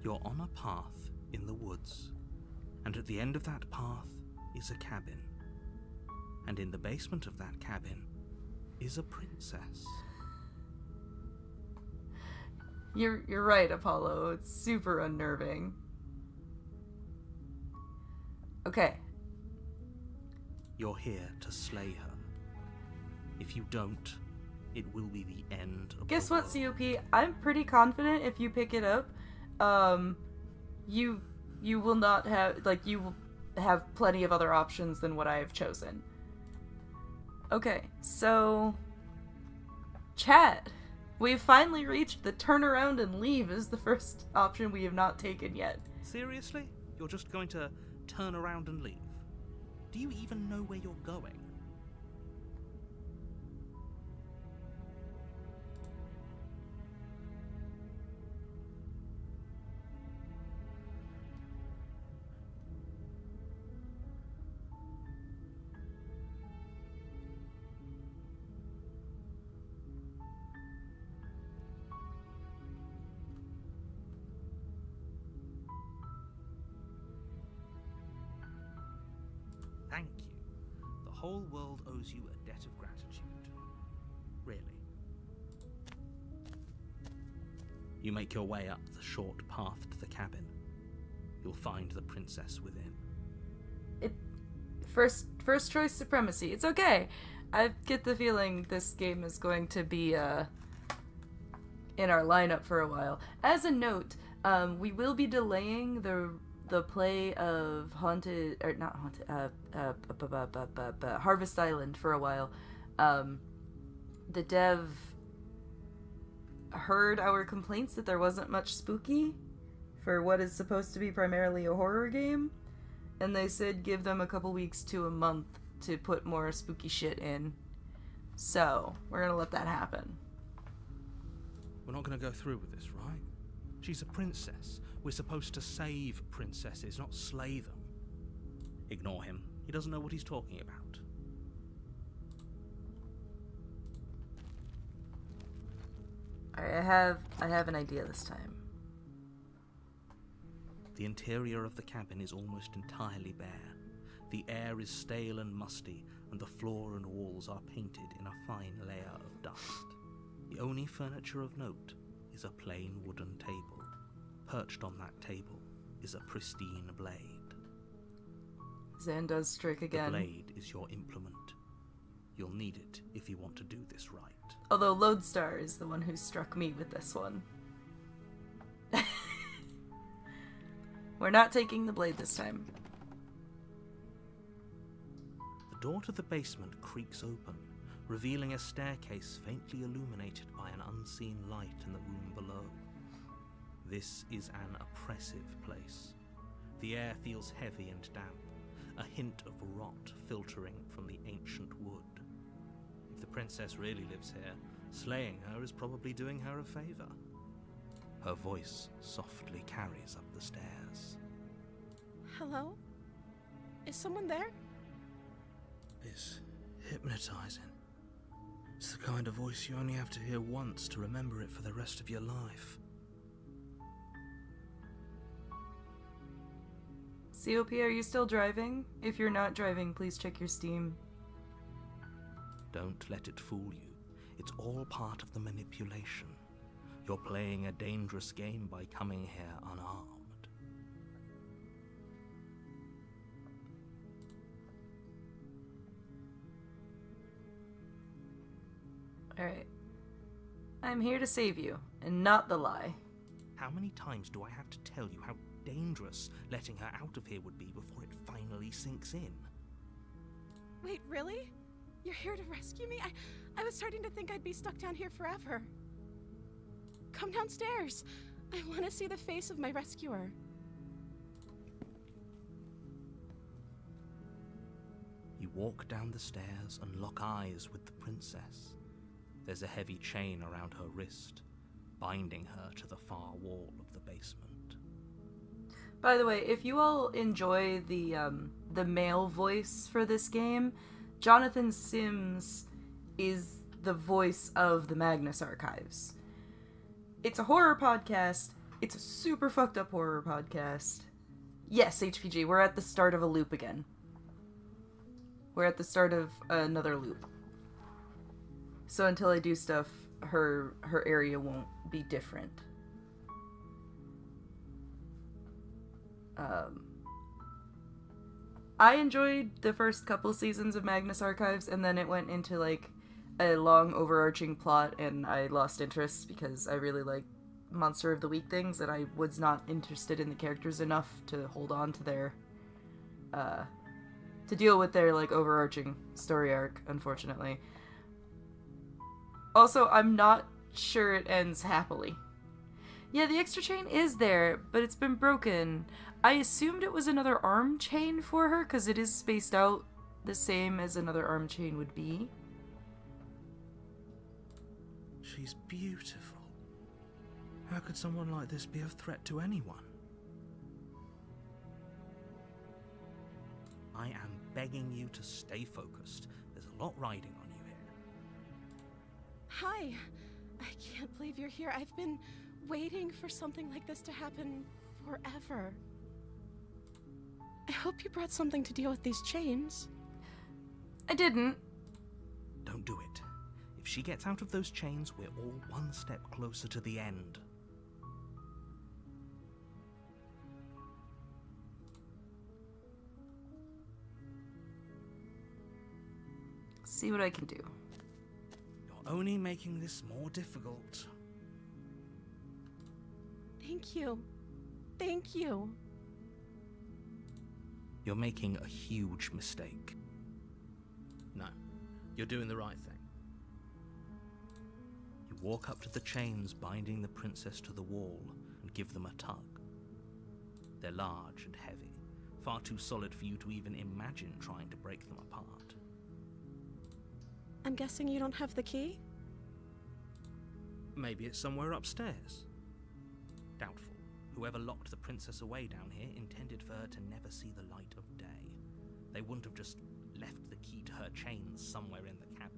You're on a path in the woods, and at the end of that path is a cabin. And in the basement of that cabin is a princess. You're right, Apollo. It's super unnerving. Okay. You're here to slay her. If you don't, it will be the end of Guess the what, world. COP? I'm pretty confident if you pick it up, you will not have, like, you will have plenty of other options than what I have chosen. Okay, so... Chat! We've finally reached the turn around and leave is the first option we have not taken yet. Seriously? You're just going to turn around and leave? Do you even know where you're going? Thank you. The whole world owes you a debt of gratitude. Really. You make your way up the short path to the cabin. You'll find the princess within. First choice supremacy. It's okay. I get the feeling this game is going to be in our lineup for a while. As a note, we will be delaying the play of Harvest Island for a while. The dev heard our complaints that there wasn't much spooky for what is supposed to be primarily a horror game, and they said give them a couple weeks to a month to put more spooky shit in. So, we're gonna let that happen. We're not going to go through with this, right? She's a princess. We're supposed to save princesses, not slay them. Ignore him. He doesn't know what he's talking about. Alright, I have an idea this time. The interior of the cabin is almost entirely bare. The air is stale and musty, and the floor and walls are painted in a fine layer of dust. The only furniture of note is a plain wooden table. Perched on that table is a pristine blade. Zan does strike again. The blade is your implement. You'll need it if you want to do this right. Although Lodestar is the one who struck me with this one. We're not taking the blade this time. The door to the basement creaks open, revealing a staircase faintly illuminated by an unseen light in the room below. This is an oppressive place. The air feels heavy and damp, a hint of rot filtering from the ancient wood. If the princess really lives here, slaying her is probably doing her a favor. Her voice softly carries up the stairs. Hello? Is someone there? It's hypnotizing. It's the kind of voice you only have to hear once to remember it for the rest of your life. COP, are you still driving? If you're not driving, please check your Steam. Don't let it fool you. It's all part of the manipulation. You're playing a dangerous game by coming here unarmed. Alright. I'm here to save you, and not the lie. How many times do I have to tell you how dangerous letting her out of here would be before it finally sinks in? Wait, really? You're here to rescue me? I was starting to think I'd be stuck down here forever. Come downstairs. I want to see the face of my rescuer. You walk down the stairs and lock eyes with the princess. There's a heavy chain around her wrist, binding her to the far wall of the basement. By the way, if you all enjoy the male voice for this game, Jonathan Sims is the voice of the Magnus Archives. It's a horror podcast, It's a super fucked up horror podcast. Yes, HPG, we're at the start of a loop again. We're at the start of another loop. So until I do stuff, her area won't be different. I enjoyed the first couple seasons of Magnus Archives, and then it went into, like, a long overarching plot, and I lost interest because I really like Monster of the Week things, and I was not interested in the characters enough to hold on to their, to deal with their, like, overarching story arc, unfortunately. Also, I'm not sure it ends happily. Yeah, the extra chain is there, but it's been broken. I assumed it was another arm chain for her, because it is spaced out the same as another arm chain would be. She's beautiful. How could someone like this be a threat to anyone? I am begging you to stay focused. There's a lot riding on you here. Hi. I can't believe you're here. I've been waiting for something like this to happen forever. I hope you brought something to deal with these chains. I didn't. Don't do it. If she gets out of those chains, we're all one step closer to the end. See what I can do. You're only making this more difficult. Thank you. Thank you. You're making a huge mistake. No, you're doing the right thing. You walk up to the chains binding the princess to the wall and give them a tug. They're large and heavy, far too solid for you to even imagine trying to break them apart. I'm guessing you don't have the key? Maybe it's somewhere upstairs. Doubtful. Whoever locked the princess away down here intended for her to never see the light of day. They wouldn't have just left the key to her chains somewhere in the cabin.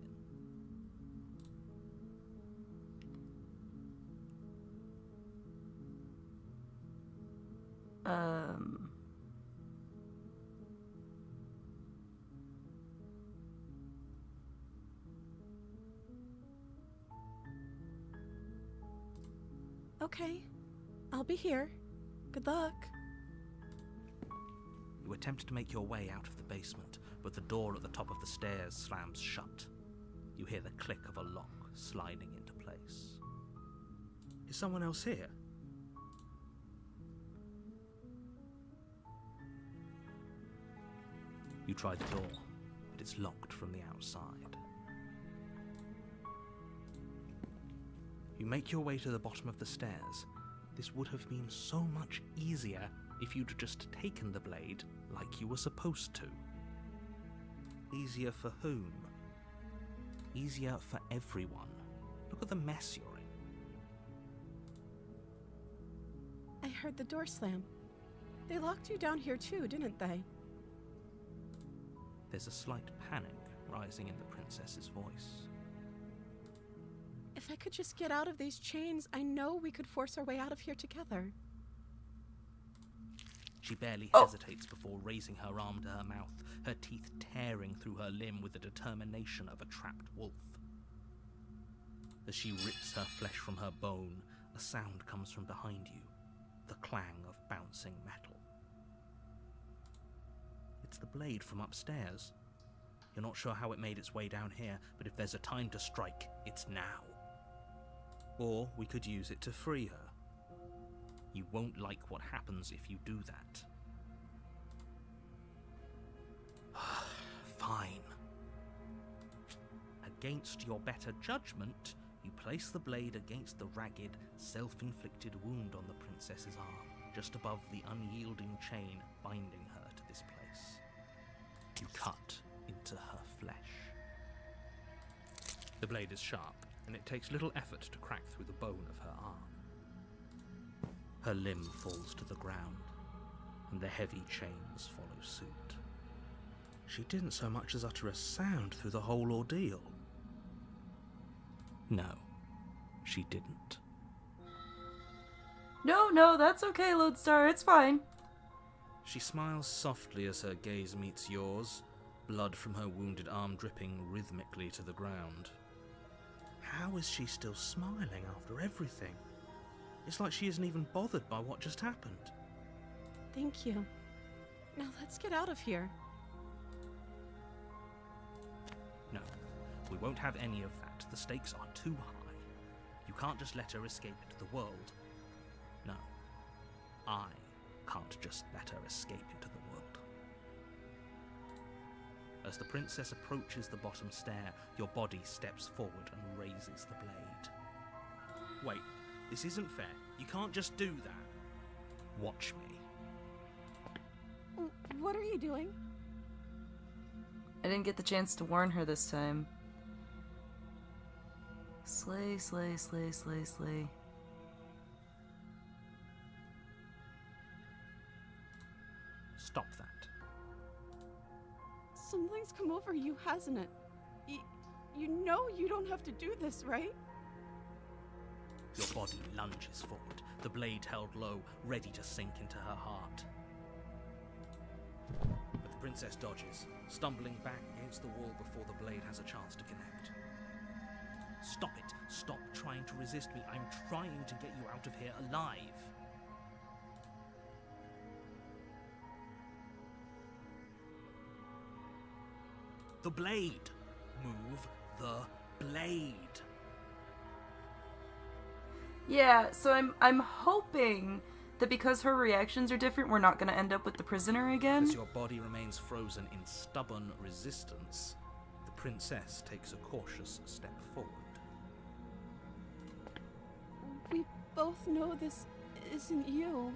Okay. I'll be here. Good luck. You attempt to make your way out of the basement, but the door at the top of the stairs slams shut. You hear the click of a lock sliding into place. Is someone else here? You try the door, but it's locked from the outside. You make your way to the bottom of the stairs. This would have been so much easier if you'd just taken the blade like you were supposed to. Easier for whom? Easier for everyone. Look at the mess you're in. I heard the door slam. They locked you down here too, didn't they? There's a slight panic rising in the princess's voice. If I could just get out of these chains, I know we could force our way out of here together. She barely hesitates before raising her arm to her mouth, her teeth tearing through her limb with the determination of a trapped wolf. As she rips her flesh from her bone, a sound comes from behind you, the clang of bouncing metal. It's the blade from upstairs. You're not sure how it made its way down here, but if there's a time to strike, it's now. Or we could use it to free her. You won't like what happens if you do that. Fine. Against your better judgment, you place the blade against the ragged, self-inflicted wound on the princess's arm, just above the unyielding chain binding her to this place. You cut into her flesh. The blade is sharp, and it takes little effort to crack through the bone of her arm. Her limb falls to the ground, and the heavy chains follow suit. She didn't so much as utter a sound through the whole ordeal. No, she didn't. No, that's okay, Lodestar. It's fine. She smiles softly as her gaze meets yours, blood from her wounded arm dripping rhythmically to the ground. How is she still smiling after everything? It's like she isn't even bothered by what just happened. Thank you. Now let's get out of here. No, we won't have any of that. The stakes are too high. You can't just let her escape into the world. No, I can't just let her escape into the world. As the princess approaches the bottom stair, your body steps forward and raises the blade. Wait, this isn't fair. You can't just do that. Watch me. What are you doing? I didn't get the chance to warn her this time. Slay, slay, slay, slay, slay. Stop that. Something's come over you, hasn't it? You know you don't have to do this, right? Your body lunges forward, the blade held low, ready to sink into her heart. But the princess dodges, stumbling back against the wall before the blade has a chance to connect. Stop it! Stop trying to resist me. I'm trying to get you out of here alive. The blade! Move the blade! Yeah, so I'm hoping that because her reactions are different, we're not going to end up with the prisoner again. As your body remains frozen in stubborn resistance, the princess takes a cautious step forward. We both know this isn't you.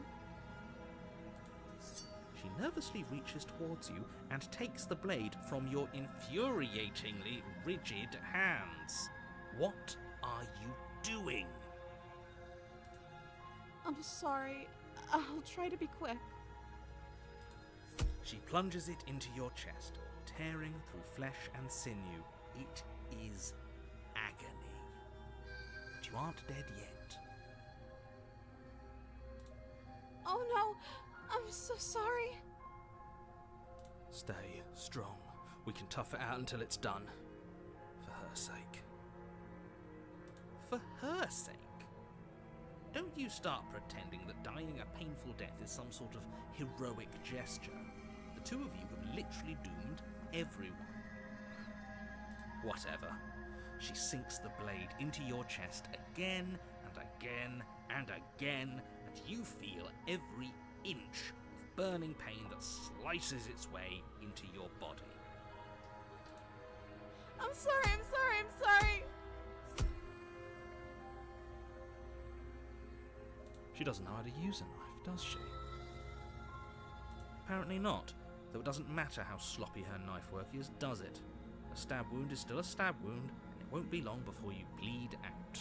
She nervously reaches towards you and takes the blade from your infuriatingly rigid hands. What are you doing? I'm sorry. I'll try to be quick. She plunges it into your chest, tearing through flesh and sinew. It is agony. But you aren't dead yet. Oh no! I'm so sorry. Stay strong. We can tough it out until it's done. For her sake. For her sake? Don't you start pretending that dying a painful death is some sort of heroic gesture. The two of you have literally doomed everyone. Whatever. She sinks the blade into your chest again and again and again, and you feel every inch of burning pain that slices its way into your body. I'm sorry. She doesn't know how to use a knife, does she? Apparently not, though it doesn't matter how sloppy her knife work is, does it? A stab wound is still a stab wound, and it won't be long before you bleed out.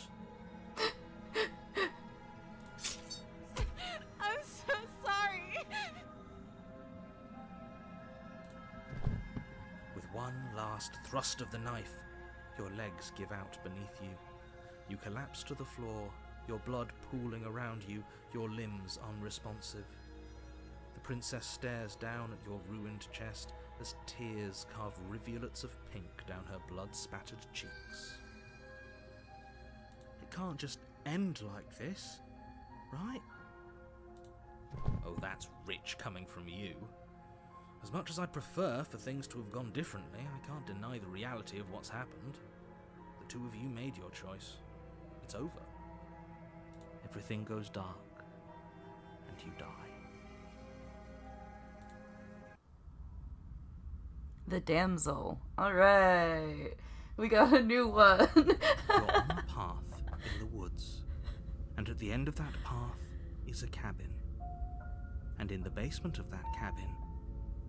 I'm so sorry. With one last thrust of the knife, your legs give out beneath you. You collapse to the floor, your blood pooling around you, your limbs unresponsive. The princess stares down at your ruined chest as tears carve rivulets of pink down her blood-spattered cheeks. It can't just end like this, right? Oh, that's rich coming from you. As much as I'd prefer for things to have gone differently, I can't deny the reality of what's happened. The two of you made your choice. It's over. Everything goes dark, and you die. The Damsel. Alright. We got a new one. You're on a path in the woods, and at the end of that path is a cabin. And in the basement of that cabin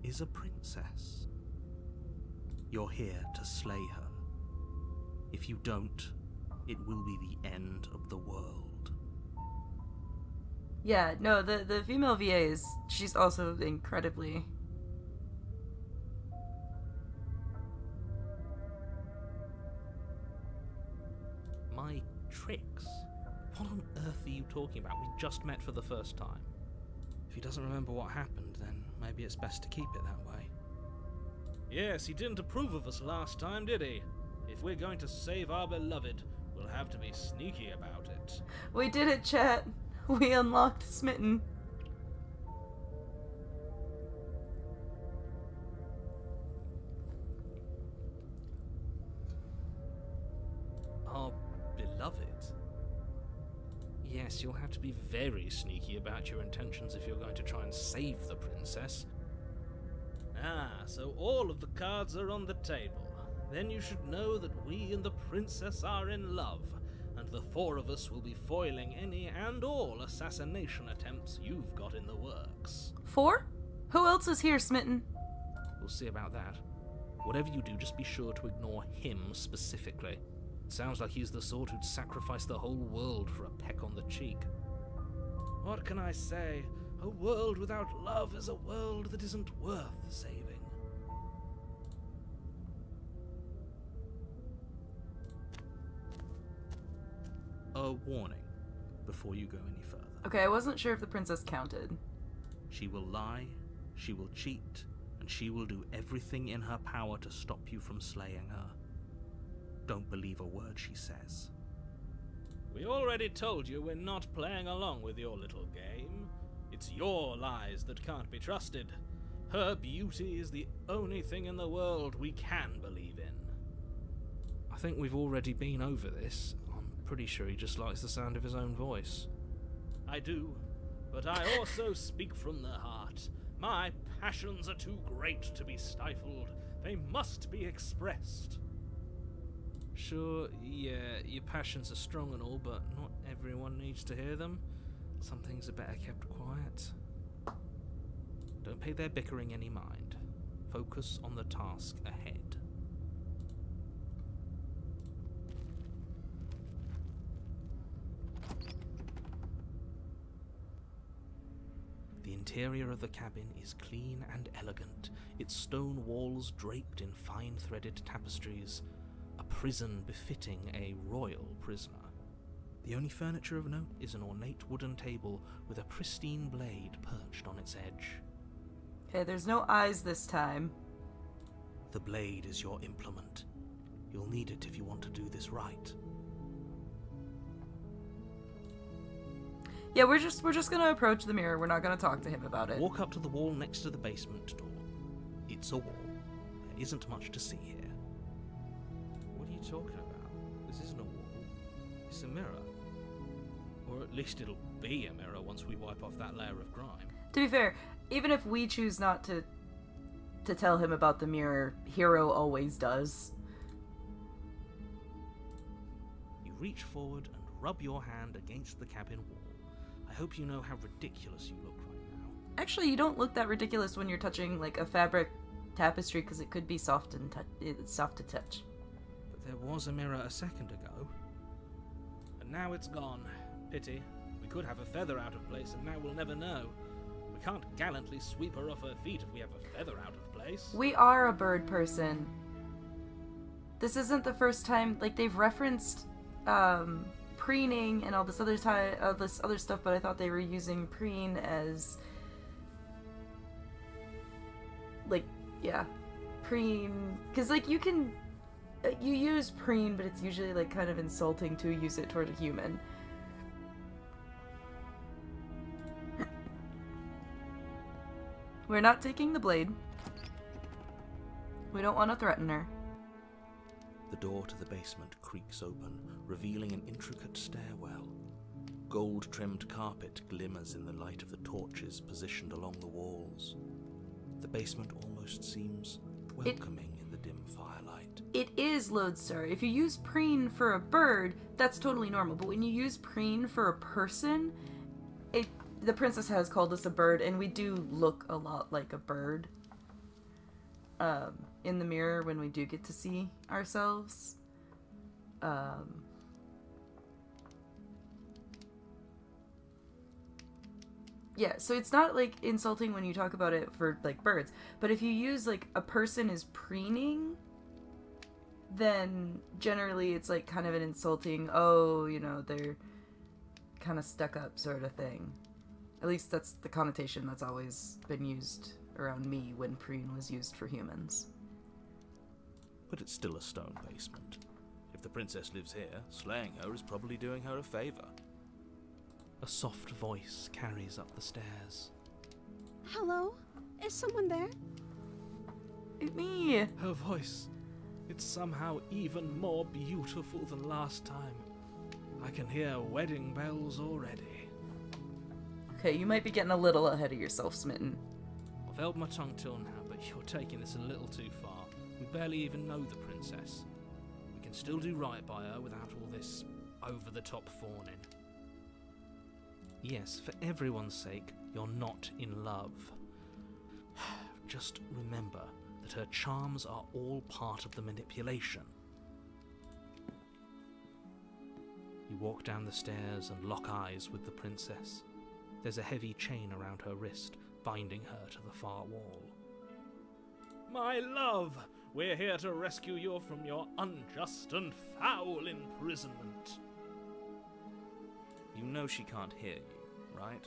is a princess. You're here to slay her. If you don't, it will be the end of the world. Yeah, no, the female VA she's also incredibly... My tricks? What on earth are you talking about? We just met for the first time. If he doesn't remember what happened, then maybe it's best to keep it that way. Yes, he didn't approve of us last time, did he? If we're going to save our beloved, we'll have to be sneaky about it. We did it, chat. We unlocked Smitten. Our beloved? Yes, you'll have to be very sneaky about your intentions if you're going to try and save the princess. Ah, so all of the cards are on the table. Then you should know that we and the princess are in love, and the four of us will be foiling any and all assassination attempts you've got in the works. 4? Who else is here, Smitten? We'll see about that. Whatever you do, just be sure to ignore him specifically. It sounds like he's the sort who'd sacrifice the whole world for a peck on the cheek. What can I say? A world without love is a world that isn't worth saving. A warning before you go any further. Okay, I wasn't sure if the princess counted. She will lie, she will cheat, and she will do everything in her power to stop you from slaying her. Don't believe a word she says. We already told you we're not playing along with your little game. It's your lies that can't be trusted. Her beauty is the only thing in the world we can believe in. I think we've already been over this. I'm pretty sure he just likes the sound of his own voice. I do, but I also speak from the heart. My passions are too great to be stifled. They must be expressed. Sure, yeah, your passions are strong and all, but not everyone needs to hear them. Some things are better kept quiet. Don't pay their bickering any mind. Focus on the task ahead. The interior of the cabin is clean and elegant, its stone walls draped in fine-threaded tapestries, a prison befitting a royal prisoner. The only furniture of note is an ornate wooden table with a pristine blade perched on its edge. Okay, there's no eyes this time. The blade is your implement. You'll need it if you want to do this right. Yeah, we're just gonna approach the mirror. We're not gonna talk to him about it. Walk up to the wall next to the basement door. It's a wall. There isn't much to see here. What are you talking about? This isn't a wall. It's a mirror. Or at least it'll be a mirror once we wipe off that layer of grime. To be fair, even if we choose not to tell him about the mirror, Hero always does. You reach forward and rub your hand against the cabin wall. I hope you know how ridiculous you look right now. Actually, you don't look that ridiculous when you're touching like a fabric tapestry because it could be soft and it's soft to touch. But there was a mirror a second ago. And now it's gone. Pity. We could have a feather out of place and now we'll never know. We can't gallantly sweep her off her feet if we have a feather out of place. We are a bird person. This isn't the first time, like, they've referenced preening and all this other stuff, but I thought they were using preen as, like, yeah, preen, because, like, you use preen, but it's usually, like, kind of insulting to use it toward a human. We're not taking the blade. We don't want to threaten her. The door to the basement creaks open, revealing an intricate stairwell. Gold-trimmed carpet glimmers in the light of the torches positioned along the walls. The basement almost seems welcoming in the dim firelight. It is lodestar. If you use preen for a bird, that's totally normal. But when you use preen for a person, the princess has called us a bird, and we do look a lot like a bird in the mirror when we do get to see ourselves. Yeah, so it's not, like, insulting when you talk about it for, like, birds. But if you use, like, a person is preening, then generally it's, like, kind of an insulting, oh, you know, they're kind of stuck up sort of thing. At least that's the connotation that's always been used around me when preen was used for humans. But it's still a stone basement. If the princess lives here, slaying her is probably doing her a favor. A soft voice carries up the stairs. Hello? Is someone there? It's me! Her voice, it's somehow even more beautiful than last time. I can hear wedding bells already. Okay, you might be getting a little ahead of yourself, Smitten. I've held my tongue till now, but you're taking this a little too far. We barely even know the princess. We can still do right by her without all this over-the-top fawning. Yes, for everyone's sake, you're not in love. Just remember that her charms are all part of the manipulation. You walk down the stairs and lock eyes with the princess. There's a heavy chain around her wrist, binding her to the far wall. My love, we're here to rescue you from your unjust and foul imprisonment. You know she can't hear you, right?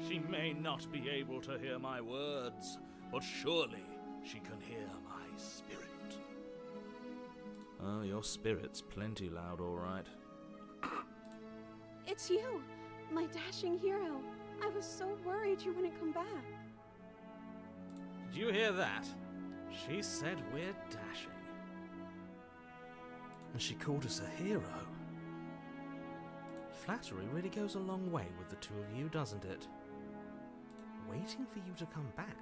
She may not be able to hear my words, but surely she can hear my spirit. Oh, your spirit's plenty loud, all right. It's you, my dashing hero. I was so worried you wouldn't come back. Did you hear that? She said we're dashing. And she called us a hero. Flattery really goes a long way with the two of you, doesn't it? Waiting for you to come back.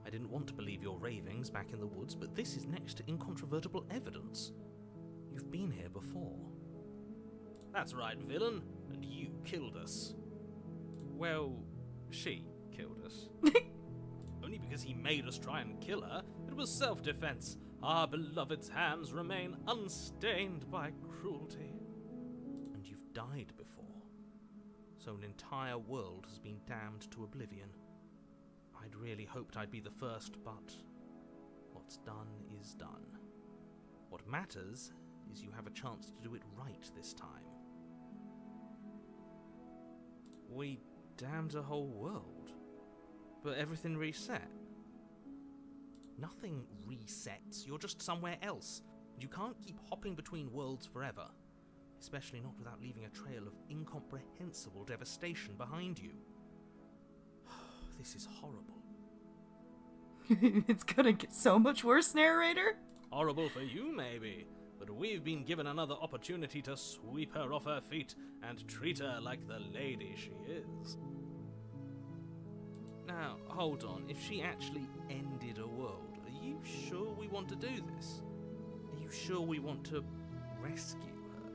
I didn't want to believe your ravings back in the woods, but this is next to incontrovertible evidence. You've been here before. That's right, villain, and you killed us. Well, she killed us. Only because he made us try and kill her. It was self-defense. Our beloved's hands remain unstained by cruelty. And you've died before. So an entire world has been damned to oblivion. I'd really hoped I'd be the first, but what's done is done. What matters is you have a chance to do it right this time. We damned a whole world, but everything reset. Nothing resets, you're just somewhere else. You can't keep hopping between worlds forever, especially not without leaving a trail of incomprehensible devastation behind you. This is horrible. It's gonna get so much worse, narrator. Horrible for you, maybe, but we've been given another opportunity to sweep her off her feet and treat her like the lady she is. Now, hold on. If she actually ended a world, are you sure we want to do this? Are you sure we want to rescue her?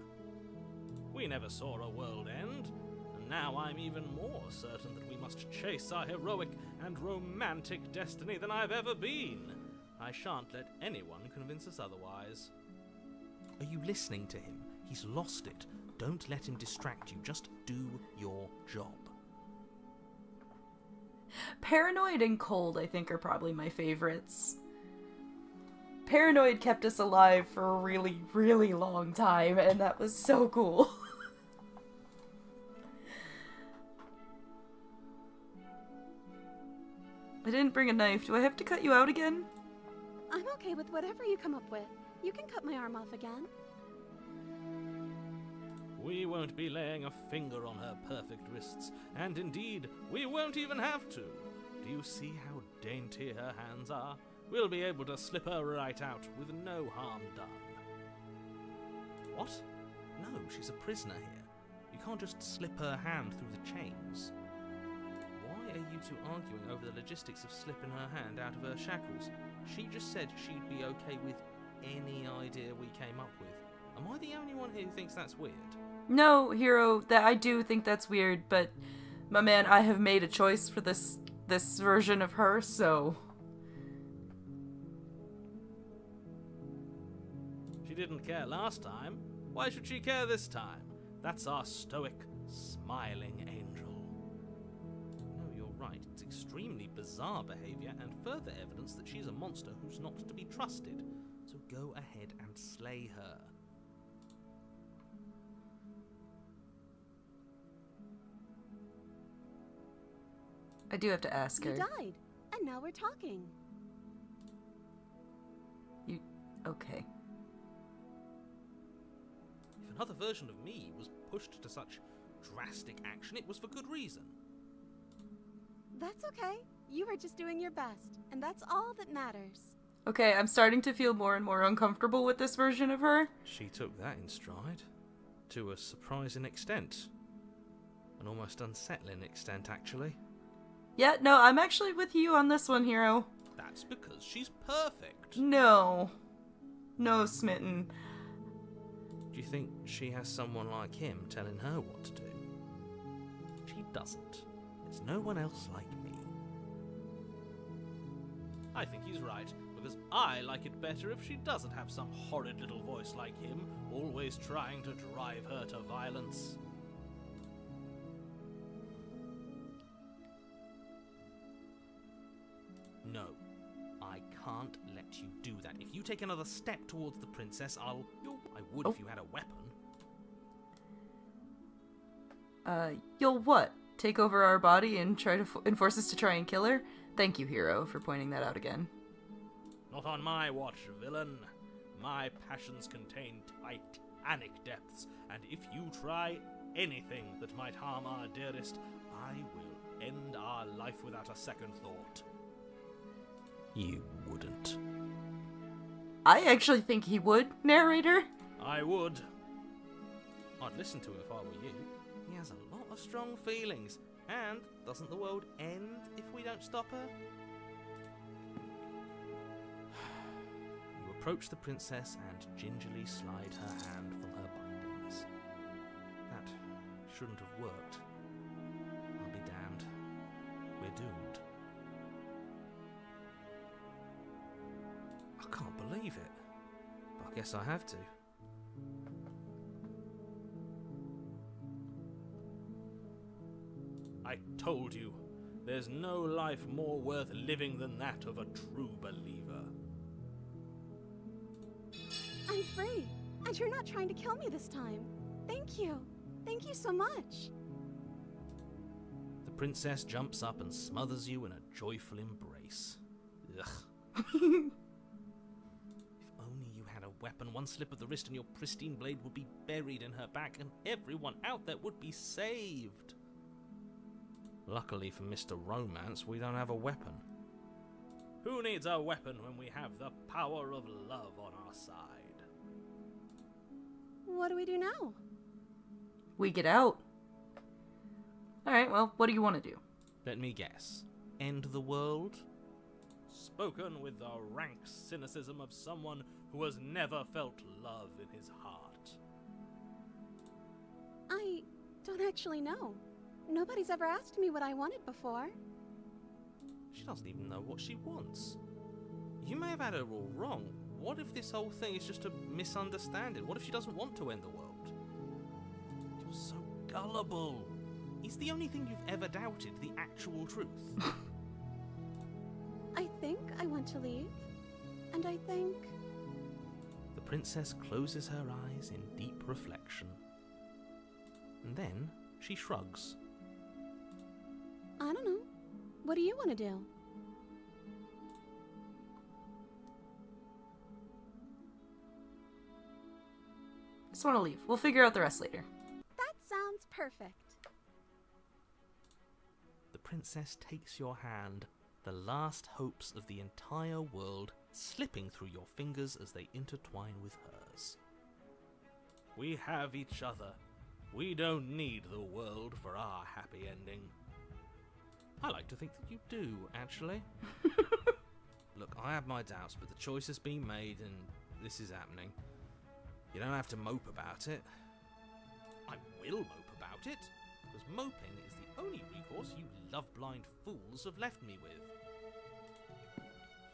We never saw a world end, and now I'm even more certain that we must chase our heroic and romantic destiny than I've ever been. I shan't let anyone convince us otherwise. Are you listening to him? He's lost it. Don't let him distract you. Just do your job. Paranoid and Cold, I think, are probably my favorites. Paranoid kept us alive for a really, really long time, and that was so cool. I didn't bring a knife. Do I have to cut you out again? I'm okay with whatever you come up with. You can cut my arm off again. We won't be laying a finger on her perfect wrists, and indeed, we won't even have to. Do you see how dainty her hands are? We'll be able to slip her right out with no harm done. What? No, she's a prisoner here. You can't just slip her hand through the chains. Why are you two arguing over the logistics of slipping her hand out of her shackles? She just said she'd be okay with any idea we came up with. Am I the only one here who thinks that's weird? No, Hero, that I do think that's weird, but my man, I have made a choice for this version of her, so She didn't care last time. Why should she care this time? That's our stoic, smiling angel. No, you're right. It's extremely bizarre behavior and further evidence that she's a monster who's not to be trusted. So go ahead and slay her. I do have to ask You her. died, and now we're talking. You... Okay. If another version of me was pushed to such drastic action, it was for good reason. That's okay. You were just doing your best, and that's all that matters. Okay, I'm starting to feel more and more uncomfortable with this version of her. She took that in stride. To a surprising extent. An almost unsettling extent, actually. Yeah, no, I'm actually with you on this one, Hero. That's because she's perfect. No. No, Smitten. Do you think she has someone like him telling her what to do? She doesn't. There's no one else like me. I think he's right, because I like it better if she doesn't have some horrid little voice like him, always trying to drive her to violence. No, I can't let you do that. If you take another step towards the princess, I would if you had a weapon. You'll what? Take over our body and try to enforce us to try and kill her? Thank you, Hero, for pointing that out again. Not on my watch, villain. My passions contain titanic depths, and if you try anything that might harm our dearest, I will end our life without a second thought. You wouldn't. I actually think he would, narrator. I would. I'd listen to him if I were you. He has a lot of strong feelings, and doesn't the world end if we don't stop her? You approach the princess and gingerly slide her hand from her bindings. That shouldn't have worked. I'll be damned. We're doomed. I can't believe it. But I guess I have to. I told you, there's no life more worth living than that of a true believer. I'm free, and you're not trying to kill me this time. Thank you. Thank you so much. The princess jumps up and smothers you in a joyful embrace. Ugh. If only you had a weapon, one slip of the wrist and your pristine blade would be buried in her back and everyone out there would be saved. Luckily for Mr. Romance, we don't have a weapon. Who needs a weapon when we have the power of love on our side? What do we do now? We get out. Alright, well, what do you want to do? Let me guess. End the world? Spoken with the rank cynicism of someone who has never felt love in his heart. I don't actually know. Nobody's ever asked me what I wanted before. She doesn't even know what she wants. You may have had her all wrong. What if this whole thing is just a misunderstanding? What if she doesn't want to end the world? You're so gullible. Is the only thing you've ever doubted the actual truth? I think I want to leave. And I think... The princess closes her eyes in deep reflection. And then she shrugs. I don't know. What do you want to do? Just want to leave. We'll figure out the rest later. That sounds perfect. The princess takes your hand, the last hopes of the entire world slipping through your fingers as they intertwine with hers. We have each other. We don't need the world for our happy ending. I like to think that you do, actually. Look, I have my doubts, but the choice has been made and this is happening. You don't have to mope about it. I will mope about it, because moping is the only recourse you love-blind fools have left me with.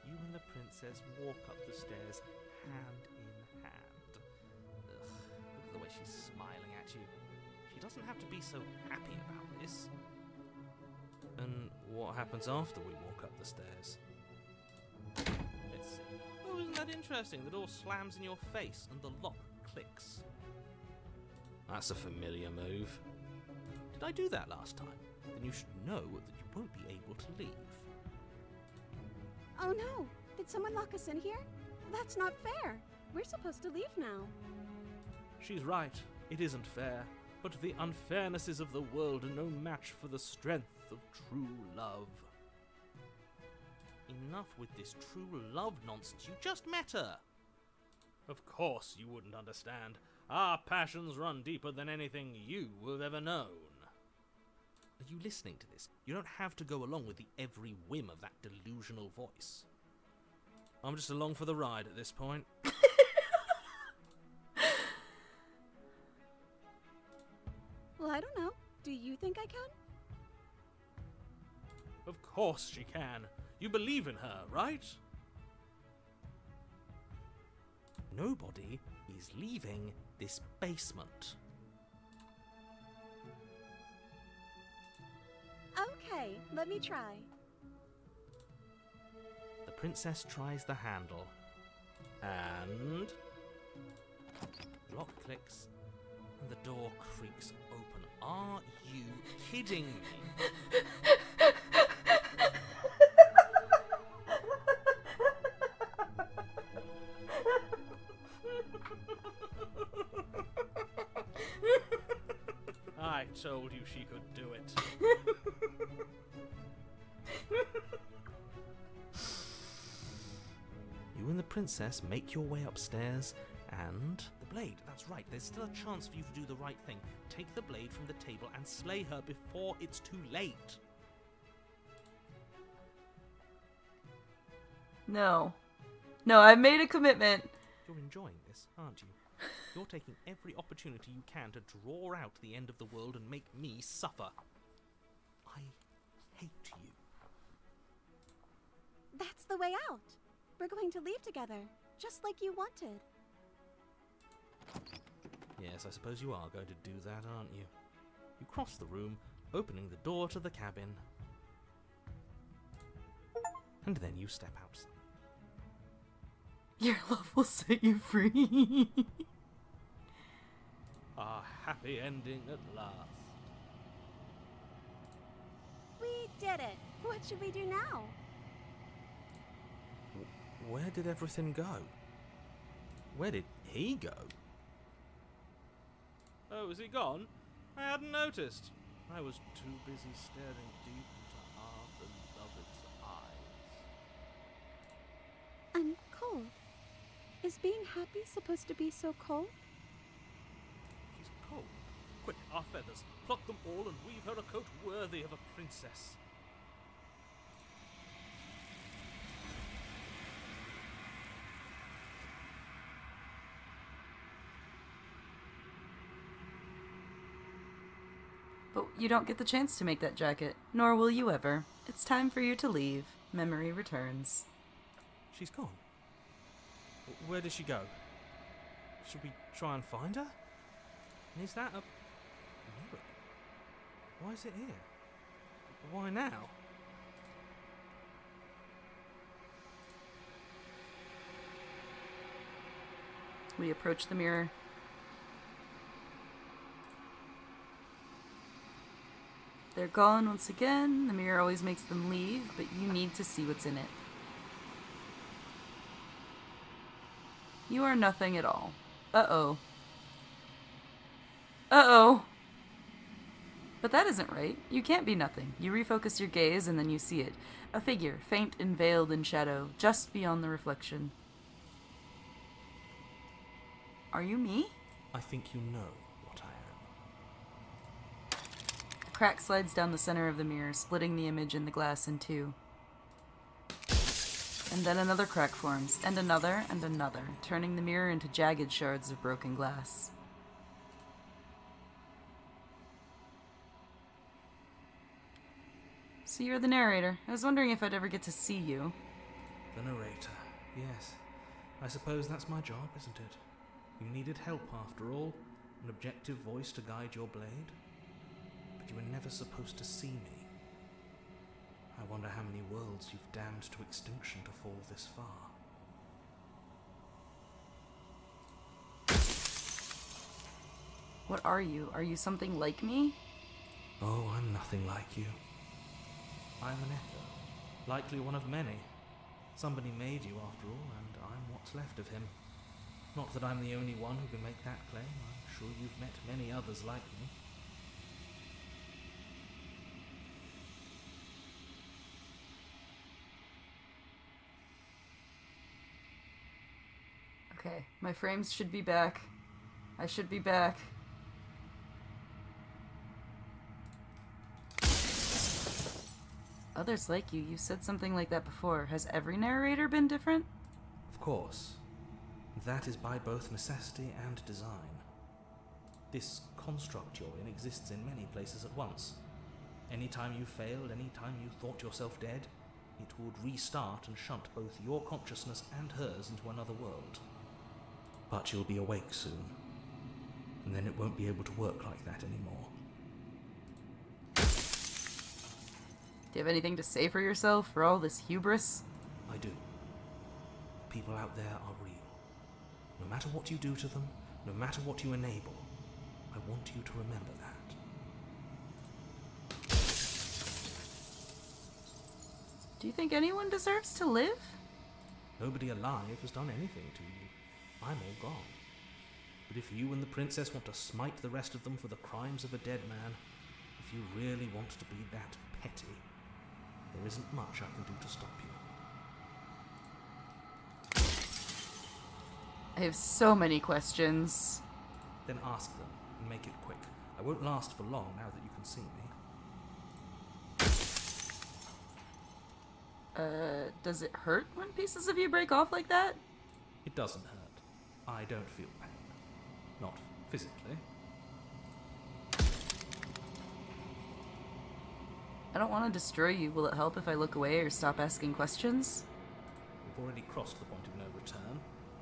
You and the princess walk up the stairs hand in hand. Ugh, look at the way she's smiling at you. She doesn't have to be so happy about this. And what happens after we walk up the stairs? Let's see. Oh, isn't that interesting? The door slams in your face and the lock clicks. That's a familiar move. Did I do that last time? then you should know that you won't be able to leave. Oh no! Did someone lock us in here? That's not fair. We're supposed to leave now. She's right. It isn't fair. But the unfairnesses of the world are no match for the strength of true love. Enough with this true love nonsense. You just met her. Of course you wouldn't understand. Our passions run deeper than anything you have ever known. Are you listening to this? You don't have to go along with the every whim of that delusional voice. I'm just along for the ride at this point. Well, I don't know. Do you think I can? Of course she can. You believe in her, right? Nobody is leaving this basement. Okay, let me try. The princess tries the handle, and the lock clicks, and the door creaks open. Are you kidding me? I told you she could do it. You and the princess make your way upstairs, and the blade, that's right, there's still a chance for you to do the right thing. Take the blade from the table and slay her before it's too late. No. No, I've made a commitment. You're enjoying this, aren't you? You're taking every opportunity you can to draw out the end of the world and make me suffer. I hate you. That's the way out. We're going to leave together, just like you wanted. Yes, I suppose you are going to do that, aren't you? You cross the room, opening the door to the cabin. And then you step outside. Your love will set you free. A happy ending at last. We did it. What should we do now? Where did everything go? Where did he go? Oh, is he gone? I hadn't noticed. I was too busy staring deep into our beloved's eyes. I'm cold. Is being happy supposed to be so cold? She's cold. Quick, our feathers. Pluck them all and weave her a coat worthy of a princess. But you don't get the chance to make that jacket, nor will you ever. It's time for you to leave. Memory returns. She's gone. Where did she go? Should we try and find her? And is that a mirror? Why is it here? Why now? We approach the mirror. They're gone once again. The mirror always makes them leave, but you need to see what's in it. You are nothing at all. Uh-oh. Uh-oh. But that isn't right. You can't be nothing. You refocus your gaze and then you see it. A figure, faint and veiled in shadow, just beyond the reflection. Are you me? I think you know what I am. A crack slides down the center of the mirror, splitting the image in the glass in two. And then another crack forms, and another, turning the mirror into jagged shards of broken glass. So you're the narrator. I was wondering if I'd ever get to see you. The narrator. Yes. I suppose that's my job, isn't it? You needed help after all. An objective voice to guide your blade. But you were never supposed to see me. I wonder how many worlds you've damned to extinction to fall this far. What are you? Are you something like me? Oh, I'm nothing like you. I'm an echo, likely one of many. Somebody made you after all, and I'm what's left of him. Not that I'm the only one who can make that claim. I'm sure you've met many others like me. Okay, my frames should be back. I should be back. Others like you. You said something like that before. Has every narrator been different? Of course. That is by both necessity and design. This construct you're in exists in many places at once. Any time you failed, any time you thought yourself dead, it would restart and shunt both your consciousness and hers into another world. But you'll be awake soon, and then it won't be able to work like that anymore. Do you have anything to say for yourself for all this hubris? I do. People out there are real. No matter what you do to them, no matter what you enable, I want you to remember that. Do you think anyone deserves to live? Nobody alive has done anything to you. I'm all gone. But if you and the princess want to smite the rest of them for the crimes of a dead man, if you really want to be that petty, there isn't much I can do to stop you. I have so many questions. Then ask them, and make it quick. I won't last for long now that you can see me. Does it hurt when pieces of you break off like that? It doesn't hurt. I don't feel pain. Not physically. I don't want to destroy you. Will it help if I look away or stop asking questions? We've already crossed the point of no return.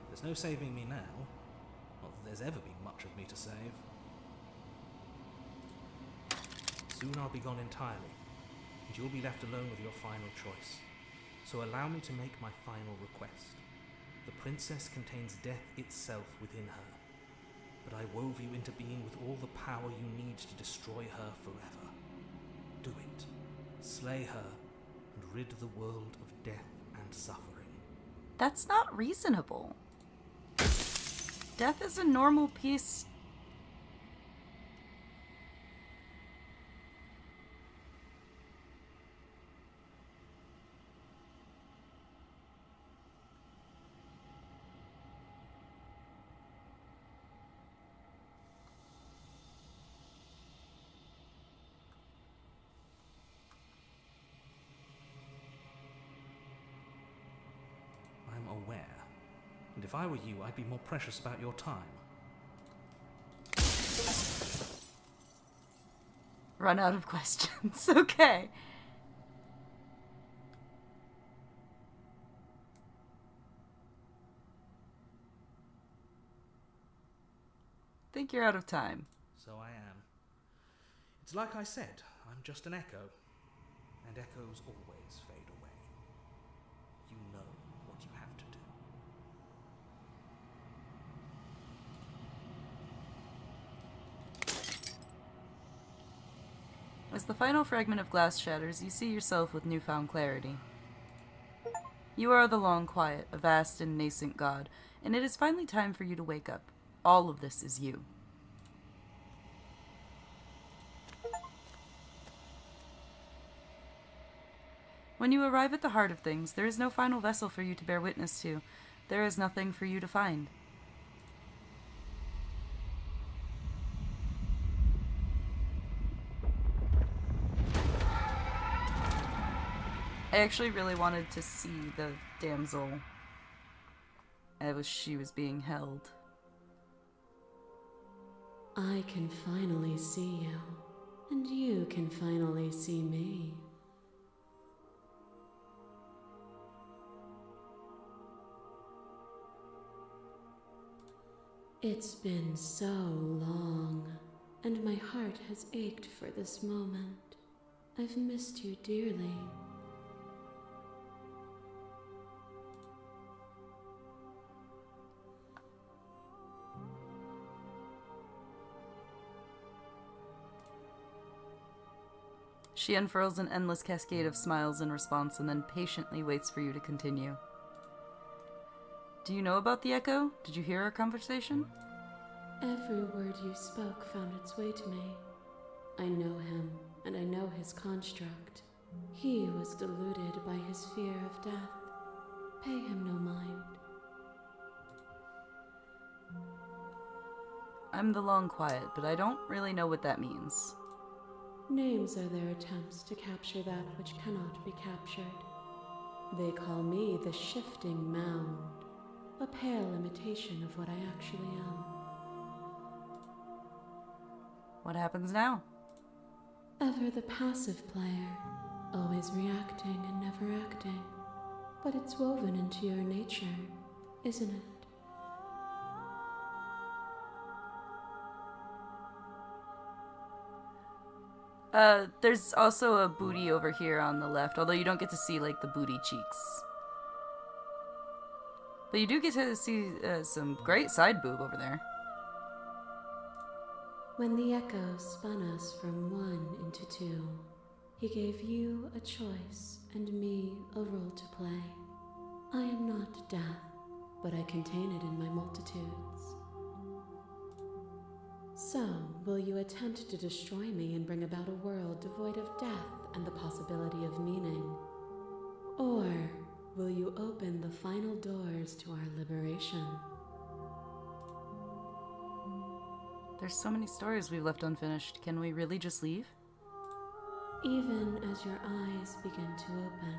There's no saving me now. Not that there's ever been much of me to save. Soon I'll be gone entirely, and you'll be left alone with your final choice. So allow me to make my final request. The princess contains death itself within her, but I wove you into being with all the power you need to destroy her forever. Do it. Slay her, and rid the world of death and suffering. That's not reasonable. Death is a normal piece. I'm aware. And if I were you, I'd be more precious about your time. Run out of questions. Okay. Think you're out of time. So I am. It's like I said, I'm just an echo. And echoes always fade away. You know what you have to do. As the final fragment of glass shatters, you see yourself with newfound clarity. You are the Long Quiet, a vast and nascent god, and it is finally time for you to wake up. All of this is you. When you arrive at the heart of things, there is no final vessel for you to bear witness to. There is nothing for you to find. I actually really wanted to see the damsel as she was being held. I can finally see you, and you can finally see me. It's been so long, and my heart has ached for this moment. I've missed you dearly. She unfurls an endless cascade of smiles in response and then patiently waits for you to continue. Do you know about the echo? Did you hear our conversation? Every word you spoke found its way to me. I know him, and I know his construct. He was deluded by his fear of death. Pay him no mind. I'm the long quiet, but I don't really know what that means. Names are their attempts to capture that which cannot be captured. They call me the shifting mound, a pale imitation of what I actually am. What happens now? Ever the passive player, always reacting and never acting. But it's woven into your nature, isn't it? There's also a booty over here on the left, although you don't get to see, like, the booty cheeks. But you do get to see some great side boob over there. When the echo spun us from one into two, he gave you a choice and me a role to play. I am not death, but I contain it in my multitudes. So, will you attempt to destroy me and bring about a world devoid of death and the possibility of meaning? Or will you open the final doors to our liberation? There's so many stories we've left unfinished. Can we really just leave? Even as your eyes begin to open,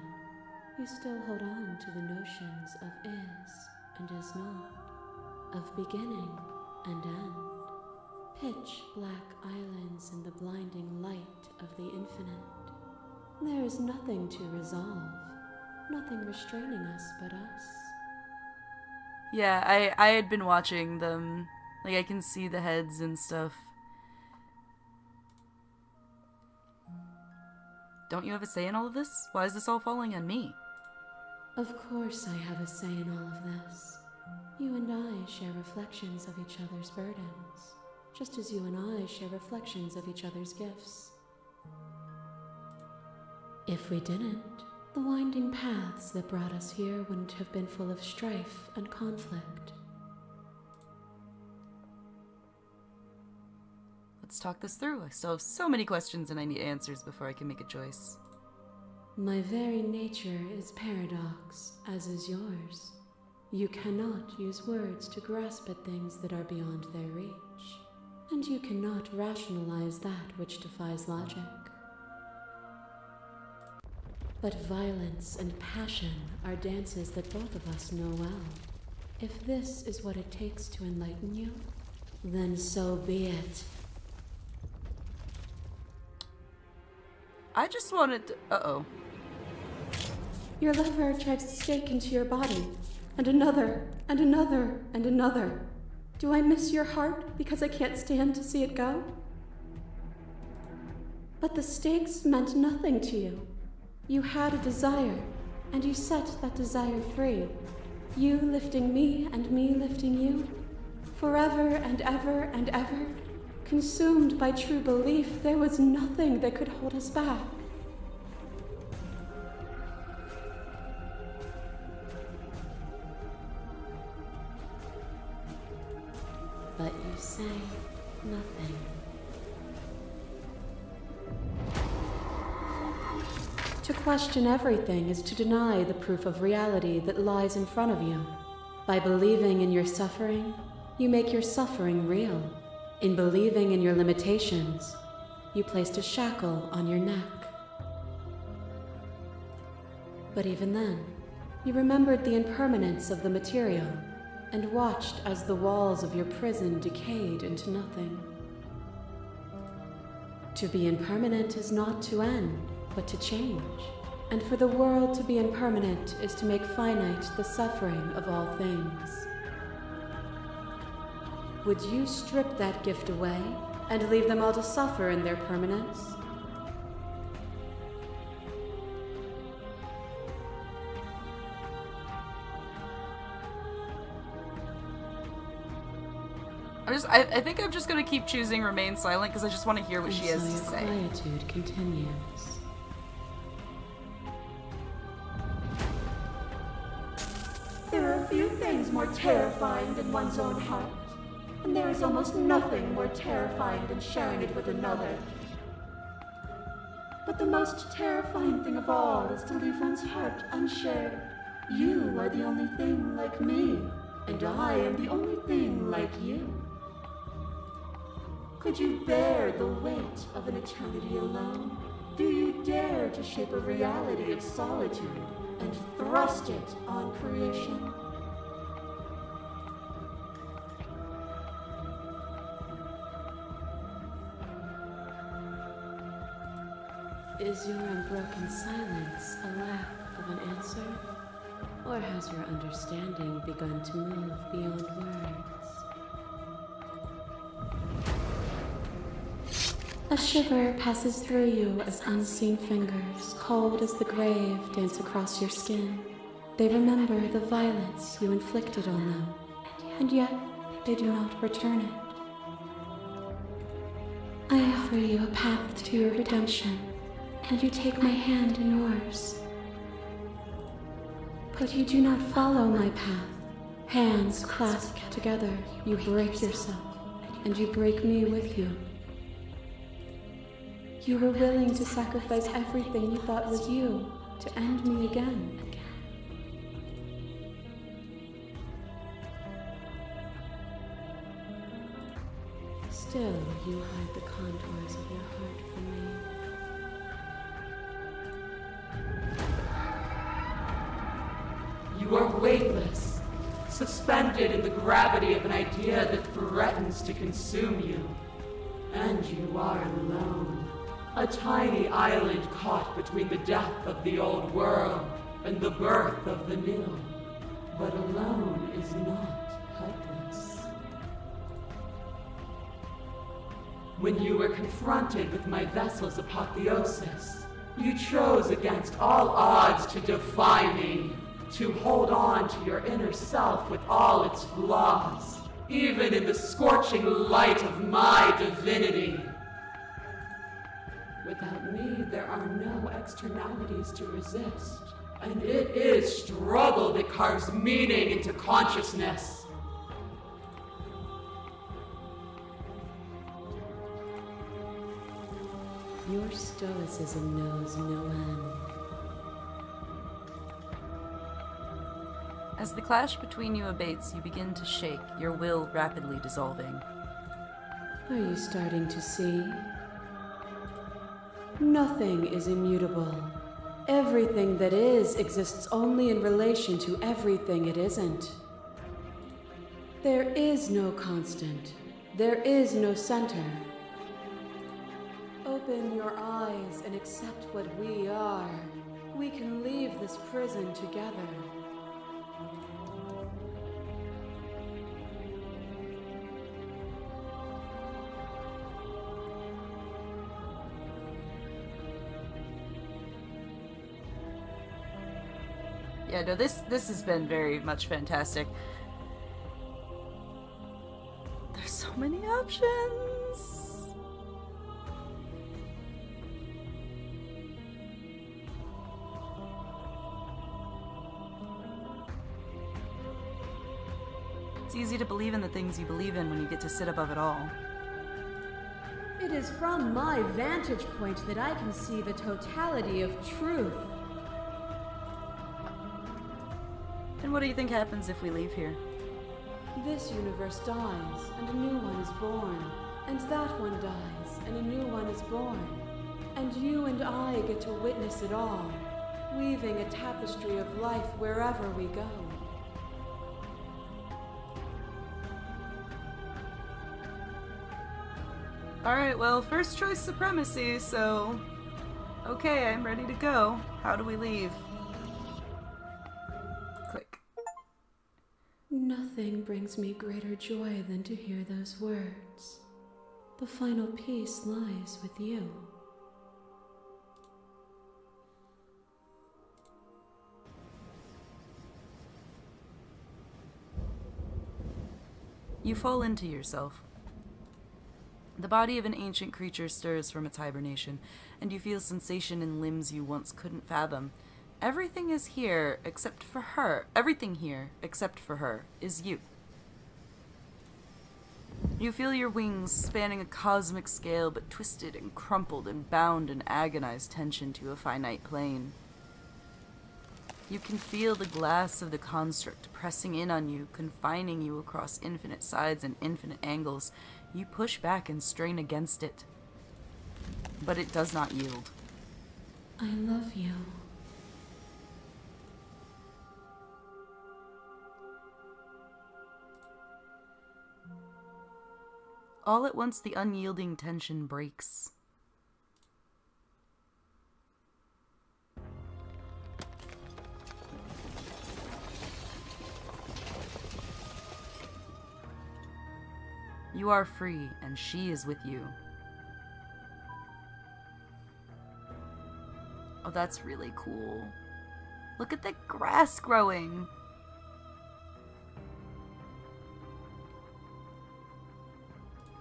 you still hold on to the notions of is and is not, of beginning and end. Pitch black islands in the blinding light of the infinite. There is nothing to resolve, nothing restraining us but us. Yeah, I had been watching them. Like, I can see the heads and stuff. Don't you have a say in all of this? Why is this all falling on me? Of course I have a say in all of this. You and I share reflections of each other's burdens, just as you and I share reflections of each other's gifts. If we didn't, the winding paths that brought us here wouldn't have been full of strife and conflict. Let's talk this through. I still have so many questions and I need answers before I can make a choice. My very nature is paradox, as is yours. You cannot use words to grasp at things that are beyond their reach, and you cannot rationalize that which defies logic. But violence and passion are dances that both of us know well. If this is what it takes to enlighten you, then so be it. I just wanted to... Uh-oh. Your lover drives a stake into your body, and another, and another, and another. Do I miss your heart because I can't stand to see it go? But the stakes meant nothing to you. You had a desire, and you set that desire free. You lifting me and me lifting you. Forever and ever and ever. Consumed by true belief, there was nothing that could hold us back. But you say nothing. To question everything is to deny the proof of reality that lies in front of you. By believing in your suffering, you make your suffering real. In believing in your limitations, you placed a shackle on your neck. But even then, you remembered the impermanence of the material and watched as the walls of your prison decayed into nothing. To be impermanent is not to end, but to change. And for the world to be impermanent is to make finite the suffering of all things. Would you strip that gift away and leave them all to suffer in their permanence? I think I'm just gonna keep choosing remain silent because I just want to hear what And she has so to your say. quietude continues. There are few things more terrifying than one's own heart, and there is almost nothing more terrifying than sharing it with another. But the most terrifying thing of all is to leave one's heart unshared. You are the only thing like me, and I am the only thing like you. Could you bear the weight of an eternity alone? Do you dare to shape a reality of solitude and thrust it on creation? Is your unbroken silence a lack of an answer? Or has your understanding begun to move beyond words? A shiver passes through you as unseen fingers, cold as the grave, dance across your skin. They remember the violence you inflicted on them, and yet they do not return it. I offer you a path to your redemption, and you take my hand in yours. But you do not follow my path. Hands clasped together, you break yourself, and you break me with you. You were willing to sacrifice everything you thought was you to end me again. Still, you hide the contours of your heart from me. You are weightless, suspended in the gravity of an idea that threatens to consume you. And you are alone. A tiny island caught between the death of the old world and the birth of the new. But alone is not helpless. When you were confronted with my vessel's apotheosis, you chose against all odds to defy me, to hold on to your inner self with all its flaws, even in the scorching light of my divinity. Without me, there are no externalities to resist, and it is struggle that carves meaning into consciousness. Your stoicism knows no end. As the clash between you abates, you begin to shake, your will rapidly dissolving. Are you starting to see? Nothing is immutable. Everything that is exists only in relation to everything it isn't. There is no constant. There is no center. Open your eyes and accept what we are. We can leave this prison together. Yeah, no, this has been very much fantastic. There's so many options. It's easy to believe in the things you believe in when you get to sit above it all. It is from my vantage point that I can see the totality of truth. And what do you think happens if we leave here? This universe dies, and a new one is born. And that one dies, and a new one is born. And you and I get to witness it all, weaving a tapestry of life wherever we go. Alright, well, first choice supremacy, so... Okay, I'm ready to go. How do we leave? Click. Nothing brings me greater joy than to hear those words. The final peace lies with you. You fall into yourself. The body of an ancient creature stirs from its hibernation, and you feel sensation in limbs you once couldn't fathom. Everything is here except for her. Everything here except for her is you. You feel your wings spanning a cosmic scale, but twisted and crumpled and bound in agonized tension to a finite plane. You can feel the glass of the construct pressing in on you, confining you across infinite sides and infinite angles. You push back and strain against it, but it does not yield. I love you. All at once, the unyielding tension breaks. You are free, and she is with you. Oh, that's really cool. Look at the grass growing.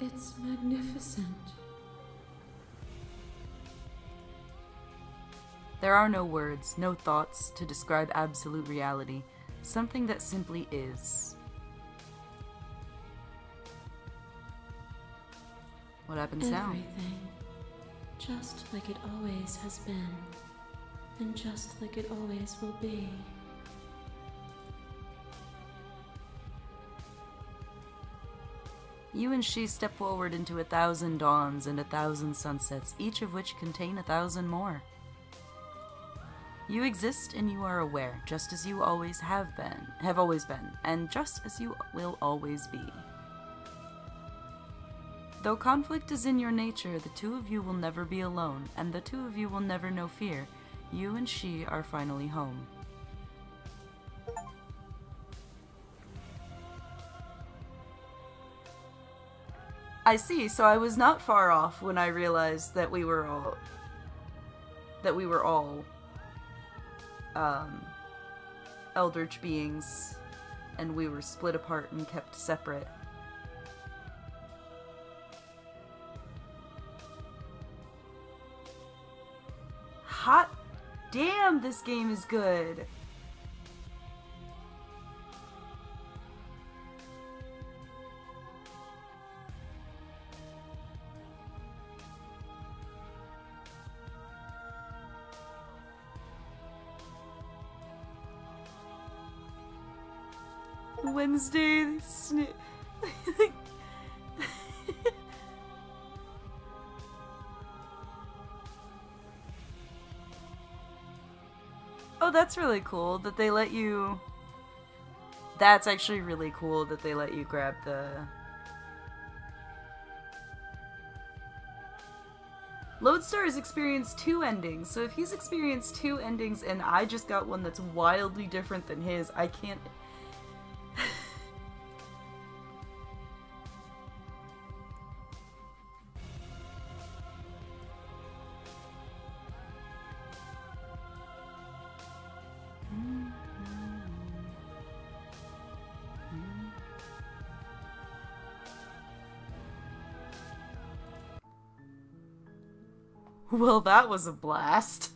It's magnificent. There are no words, no thoughts to describe absolute reality, something that simply is. What happens now? Everything. Just like it always has been. And just like it always will be. You and she step forward into 1,000 dawns and 1,000 sunsets, each of which contain 1,000 more. You exist and you are aware, just as you always have always been, and just as you will always be. Though conflict is in your nature, the two of you will never be alone, and the two of you will never know fear. You and she are finally home. I see, so I was not far off when I realized that we were all eldritch beings, and we were split apart and kept separate. Hot damn, this game is good. Wednesday, oh, that's really cool that they let you... That's actually really cool that they let you grab the... Lodestar has experienced 2 endings, so if he's experienced 2 endings and I just got one that's wildly different than his, I can't... Well, that was a blast.